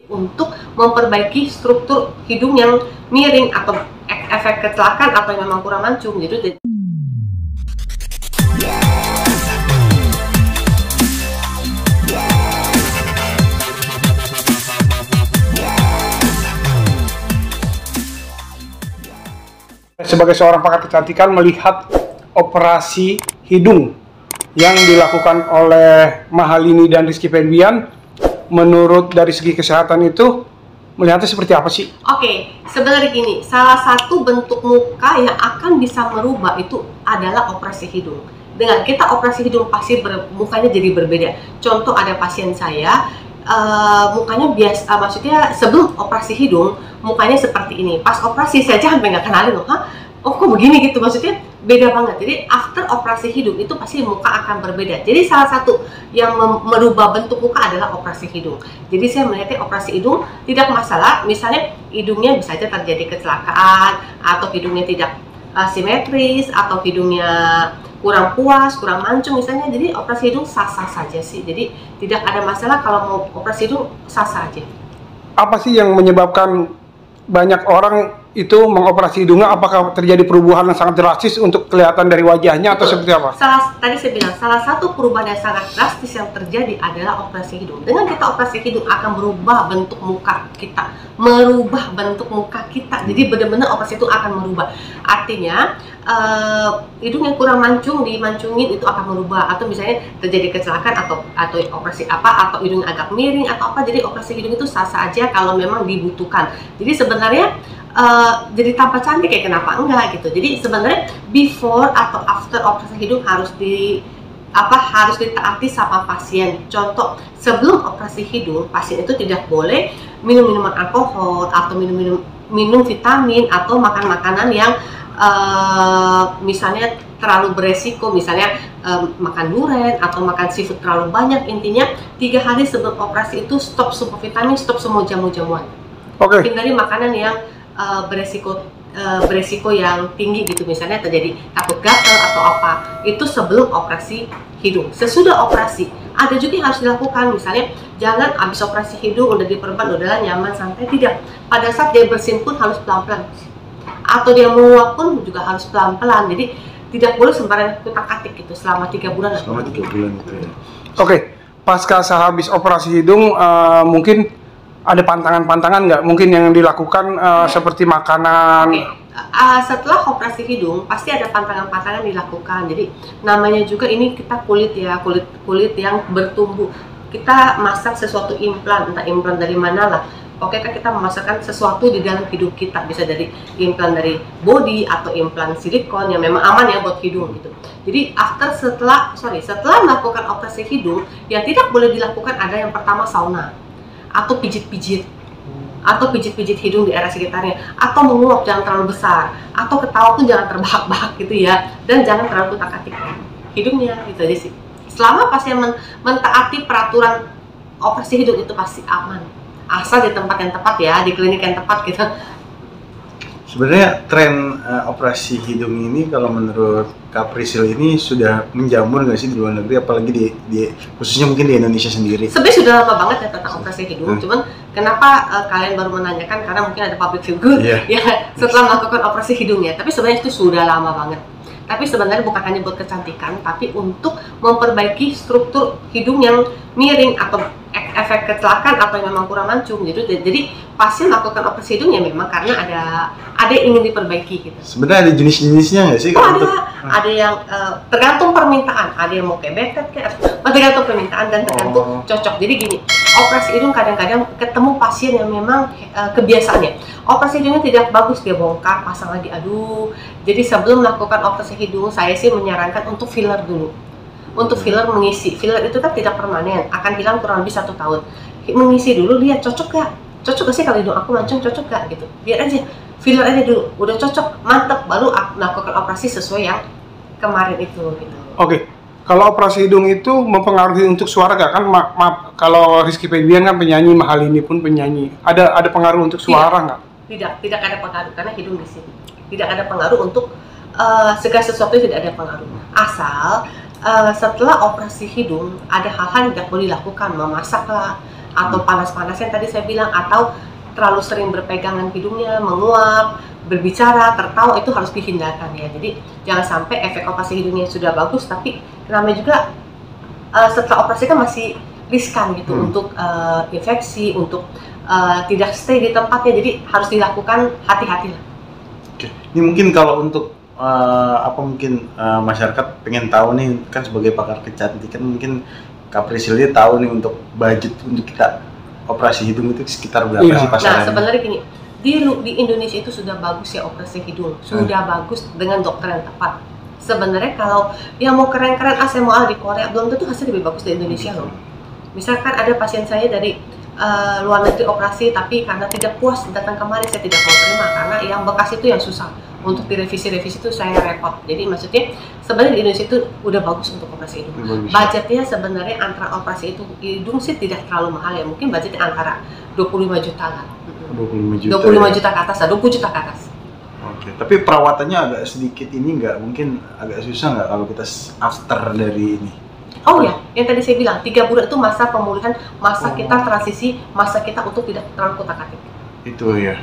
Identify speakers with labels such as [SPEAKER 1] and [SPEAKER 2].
[SPEAKER 1] untuk memperbaiki struktur hidung yang miring atau efek kecelakaan atau yang memang kurang mancung gitu.
[SPEAKER 2] Sebagai seorang pakar kecantikan melihat operasi hidung yang dilakukan oleh Mahalini dan Rizky Febian, menurut dari segi kesehatan itu melihatnya seperti apa sih?
[SPEAKER 1] Oke, sebenarnya gini, salah satu bentuk muka yang akan bisa merubah itu adalah operasi hidung. Dengan kita operasi hidung pasti mukanya jadi berbeda. Contoh, ada pasien saya mukanya biasa, maksudnya sebelum operasi hidung mukanya seperti ini. Pas operasi saya sampai nggak kenalin loh, oh kok begini gitu, maksudnya beda banget. Jadi after operasi hidung itu pasti muka akan berbeda. Jadi salah satu yang merubah bentuk muka adalah operasi hidung. Jadi saya melihatnya operasi hidung tidak masalah, misalnya hidungnya bisa saja terjadi kecelakaan atau hidungnya tidak simetris atau hidungnya kurang puas, kurang mancung misalnya. Jadi operasi hidung sah-sah saja sih. Jadi tidak ada masalah kalau mau operasi hidung, sah-sah aja.
[SPEAKER 2] Apa sih yang menyebabkan banyak orang itu mengoperasi hidungnya? Apakah terjadi perubahan yang sangat drastis untuk kelihatan dari wajahnya atau seperti apa?
[SPEAKER 1] Tadi saya bilang, salah satu perubahan yang sangat drastis yang terjadi adalah operasi hidung. Dengan kita operasi hidung akan berubah bentuk muka kita, merubah bentuk muka kita. Jadi benar-benar operasi itu akan merubah. Artinya hidung yang kurang mancung dimancungin itu akan merubah, atau misalnya terjadi kecelakaan atau operasi apa, atau hidung agak miring atau apa. Jadi operasi hidung itu sah-sah aja kalau memang dibutuhkan. Jadi sebenarnya jadi tampak cantik ya, kenapa enggak gitu. Jadi sebenarnya before atau after operasi hidung harus ditaati sama pasien. Contoh, sebelum operasi hidung pasien itu tidak boleh minum minuman alkohol atau minum vitamin atau makan makanan yang misalnya terlalu beresiko, misalnya makan durian atau makan seafood terlalu banyak. Intinya 3 hari sebelum operasi itu stop semua vitamin, stop semua jamu-jamuan. Hindari makanan yang beresiko yang tinggi gitu, misalnya terjadi takut gatal atau apa. Itu sebelum operasi hidung. Sesudah operasi ada juga yang harus dilakukan, misalnya jangan habis operasi hidung udah diperban, udahlah nyaman santai, tidak. Pada saat dia bersin pun harus pelan-pelan, atau dia menguap pun juga harus pelan-pelan. Jadi tidak boleh sembarangan kutak-atik gitu selama 3 bulan.
[SPEAKER 3] Selama 3 bulan itu ya.
[SPEAKER 2] Oke, pasca sehabis operasi hidung mungkin ada pantangan-pantangan nggak mungkin yang dilakukan seperti makanan?
[SPEAKER 1] Setelah operasi hidung pasti ada pantangan-pantangan dilakukan. Jadi namanya juga ini kita kulit ya, kulit yang bertumbuh. Kita masak sesuatu implan, entah implan dari mana lah. Oke, kan kita memasukkan sesuatu di dalam hidung kita, bisa dari implan dari body atau implan silikon yang memang aman ya buat hidung gitu. Jadi setelah melakukan operasi hidung, yang tidak boleh dilakukan ada yang pertama sauna, atau pijit-pijit hidung di area sekitarnya, atau menguap jangan terlalu besar, atau ketawa pun jangan terbahak-bahak gitu ya, dan jangan terlalu kutak-atik hidungnya, gitu aja sih. Selama pasien mentaati peraturan operasi hidung itu pasti aman, asal di tempat yang tepat ya, di klinik yang tepat gitu.
[SPEAKER 3] Sebenarnya tren operasi hidung ini kalau menurut Kak Priscil ini sudah menjamur nggak sih di luar negeri, apalagi di khususnya mungkin di Indonesia sendiri?
[SPEAKER 1] Sebenarnya sudah lama banget ya tentang operasi hidung, cuman kenapa kalian baru menanyakan, karena mungkin ada public figure ya setelah melakukan operasi hidungnya. Tapi sebenarnya itu sudah lama banget. Tapi sebenarnya bukan hanya buat kecantikan, tapi untuk memperbaiki struktur hidung yang miring atau efek kecelakaan atau yang memang kurang mancung gitu. Jadi pasien melakukan operasi hidung ya memang karena ada yang ingin diperbaiki gitu.
[SPEAKER 3] Sebenarnya ada jenis-jenisnya nggak sih?
[SPEAKER 1] Ada yang tergantung permintaan, ada yang mau kayak betet tergantung permintaan dan tergantung cocok. Jadi gini, operasi hidung kadang-kadang ketemu pasien yang memang kebiasaannya operasi hidungnya tidak bagus, dia bongkar, pasang lagi, aduh. Jadi sebelum melakukan operasi hidung, saya sih menyarankan untuk filler dulu. Untuk filler mengisi, filler itu kan tidak permanen, akan hilang kurang lebih 1 tahun. Mengisi dulu, lihat cocok gak? Cocok gak sih kalau hidung aku mancung, cocok gak gitu? Biar aja, filler aja dulu, udah cocok, mantep, baru melakukan operasi sesuai yang kemarin itu gitu.
[SPEAKER 2] Oke, kalau operasi hidung itu mempengaruhi untuk suara gak? Kan maaf, kalau Rizky Febian kan penyanyi, Mahalini pun penyanyi. Ada pengaruh untuk suara nggak?
[SPEAKER 1] Tidak ada pengaruh karena hidung di sini. Tidak ada pengaruh untuk segala sesuatu, tidak ada pengaruh. Asal setelah operasi hidung ada hal-hal yang tidak boleh dilakukan, memasak lah, atau panas-panas yang tadi saya bilang, atau terlalu sering berpegangan hidungnya, menguap, berbicara, tertawa, itu harus dihindarkan ya. Jadi jangan sampai efek operasi hidungnya sudah bagus, tapi namanya juga setelah operasi kan masih riskan gitu untuk infeksi, untuk tidak stay di tempatnya. Jadi harus dilakukan hati-hati lah.
[SPEAKER 3] Oke. Ini mungkin kalau untuk masyarakat pengen tahu nih, kan sebagai pakar kecantikan mungkin Kak Priscilla tahu nih untuk budget untuk kita operasi hidung itu sekitar berapa sih pasarannya?
[SPEAKER 1] Nah, sebenarnya gini, di Indonesia itu sudah bagus ya operasi hidung, sudah bagus dengan dokter yang tepat. Sebenarnya kalau yang mau keren-keren, saya mau di Korea, belum tentu hasil lebih bagus di Indonesia loh. Misalkan ada pasien saya dari luar negeri operasi, tapi karena tidak puas datang kemari, saya tidak mau terima karena yang bekas itu yang susah. Untuk direvisi-revisi itu saya repot. Jadi maksudnya sebenarnya di Indonesia itu udah bagus untuk operasi hidung. Budgetnya sebenarnya antara operasi hidung sih tidak terlalu mahal ya. Mungkin budgetnya antara 25 juta lah.
[SPEAKER 3] 25 juta.
[SPEAKER 1] 25 juta ke atas, 20 juta ke atas.
[SPEAKER 3] Oke. Tapi perawatannya agak sedikit ini nggak, mungkin agak susah nggak kalau kita after dari ini?
[SPEAKER 1] Oh ya, yang tadi saya bilang 3 bulan itu masa pemulihan, masa kita transisi, masa kita untuk tidak terlalu kutak-atik.
[SPEAKER 3] Itu ya.